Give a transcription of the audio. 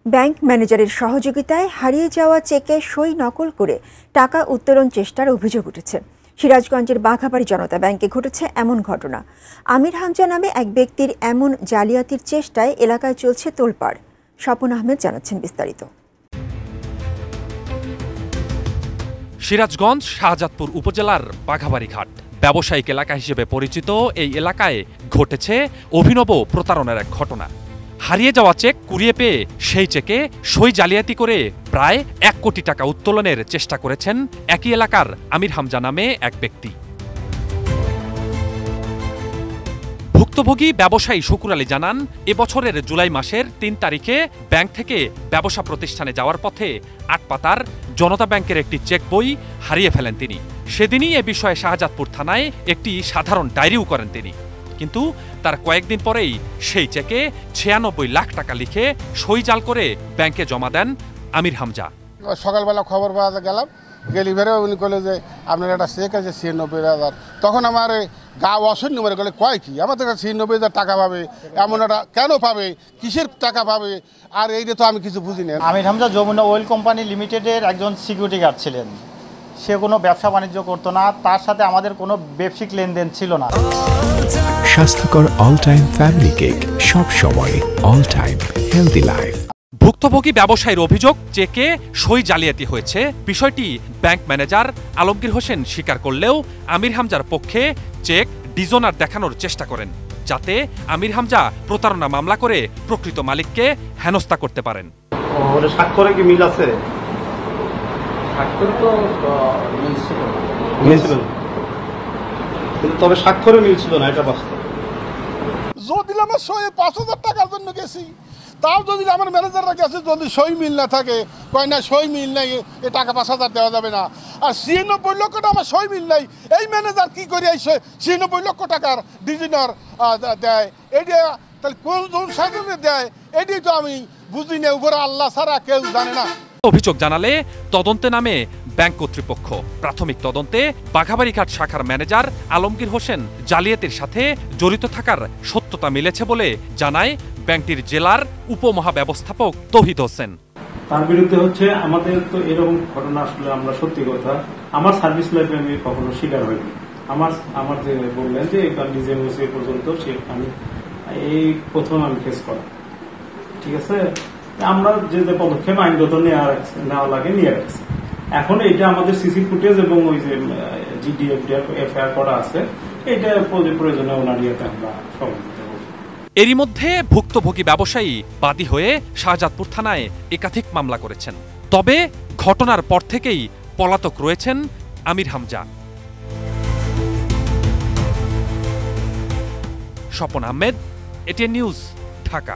Bank ম্যানেজারের সহযোগিতায় হারিয়ে যাওয়া চেকে সই নকল করে টাকা উত্তোলন চেষ্টার অভিযোগ উঠেছে। সিরাজগঞ্জের বাঘাবাড়ী জনতা ব্যাংকে ঘটেছে এমন ঘটনা। আমির হামজা নামে এক ব্যক্তির এমন জালিয়াতির চেষ্টায় এলাকায় চলছে তোলপাড়। স্বপন আহমেদ জানাচ্ছেন বিস্তারিত। সিরাজগঞ্জ শাহজাদপুর উপজেলার বাঘাবাড়ী ঘাট ব্যবসায়িক এলাকা হিসেবে পরিচিত এই এলাকায় ঘটেছে অভিনব প্রতারণার এক ঘটনা। হারিয়ে যাওয়া চেক কুড়িয়ে পেয়ে সেই চেকে সই জালিয়াতি করে প্রায় ১ কোটি টাকা উত্তোলনের চেষ্টা করেছেন একই এলাকার আমির হামজা নামে এক ব্যক্তি। ভুক্তভোগী ব্যবসায়ী শুকুর আলী জানান, এবছরের জুলাই মাসের ৩ তারিখে ব্যাংক থেকে ব্যবসা প্রতিষ্ঠানে যাওয়ার পথে আটপাতার জনতা ব্যাংকের একটি চেক বই হারিয়ে ফেলেন তিনি। সেদিনই এ বিষয়ে শাহজাদপুর থানায় একটি সাধারণ ডায়েরিও করেন তিনি। কিন্তু তার কয়েকদিন পরেই সেই চেকে ৯৬ লাখ টাকা লিখে সই জাল করে ব্যাংকে জমা দেন আমির হামজা। সকালবেলা খবর পাওয়া গেলাম, গেলি বেরো উনি বলে যে আপনার একটা চেক আছে ৯৬,০০০। তখন আমার গা অসহ্য মরে গেলে কয় কি আমার তো ৯৬,০০০ টাকা পাবে, এমন একটা কেন পাবে, কিসের টাকা পাবে, আর এইটা তো আমি কিছু বুঝি না। আমির হামজা যমুনা অয়েল কোম্পানি লিমিটেডের একজন সিকিউরিটি গার্ড ছিলেন। সে কোনো ব্যবসা বাণিজ্য করতো না, তার সাথে আমাদের কোনো ব্যবসায়িক লেনদেন ছিল না। স্বাস্থ্যকর অল টাইম ফ্যামিলি কেক, সব সময় অল টাইম হেলদি লাইফ। ভুক্তভোগী ব্যবসায়ীর অভিযোগ, চেকে সই জালিয়াতি হয়েছে। বিষয়টি ব্যাংক ম্যানেজার আলমগীর হোসেন স্বীকার করলেও আমির হামজার পক্ষে চেক ডিজোনার দেখানোর চেষ্টা করেন, যাতে আমির হামজা প্রতারণা মামলা করে প্রকৃত মালিককে হেনস্থা করতে পারেন। স্বাক্ষরে কি মিল আছে? তবে স্বাক্ষরে মিলছিল না, এটা বাস্তব। যদি আমার সই ৫,০০০ টাকার জন্য গেছি, তাও যদি আমার ম্যানেজাররা গেছে, যদি সই মিল না থাকে, কয় না সই মিল নাই, এ টাকা ৫,০০০ দেওয়া যাবে না। আর ৯৬ লক্ষটা আমার সই মিল নাই, এই ম্যানেজার কি করে এই ৯৬ লক্ষ টাকার ডিজিনার দেয়? এটা তাহলে কোন সাধনে দেয়, এটাই তো আমি বুঝি না। উপরে আল্লাহ ছাড়া কেউ জানে না। অভিযোগ জানালে তদন্তে নামে ব্যাংক কর্তৃপক্ষ। প্রাথমিক তদন্তে বাঘাবাড়ী ঘাট শাখার ম্যানেজার আলমগীর হোসেন জালিয়াতির সাথে জড়িত থাকার সত্যতা মিলেছে বলে জানায় ব্যাংকটির জেলার উপমহাব্যবস্থাপক তৌহিদ হোসেন। তার বিরুদ্ধে আমাদের তো এরকম ঘটনা আসলে আমরা সত্যি কথা আমার সার্ভিস লাইফে আমি কখনো শিকার হইনি। আমার যে বললেন যে এটা নিজে বসে পর্যন্ত আমি এই প্রথম আমি ফেস করা, ঠিক আছে। আমরা যে পদক্ষেপ আইনগত নেওয়া লাগে নিয়ে রাখছি। এখন এটা আমাদের সিসি ফুটেজ এবং ওই যে এফআইআর করা আছে, এটা প্রয়োজনে ওনারিয়াতে আমরা সহযোগিতা করব। এরই মধ্যে ভুক্তভোগী ব্যবসায়ী বাদী হয়ে শাহজাদপুর থানায় একাধিক মামলা করেছেন। তবে ঘটনার পর থেকেই পলাতক রয়েছেন আমির হামজা। Swapan Ahmed, ATN news, Dhaka.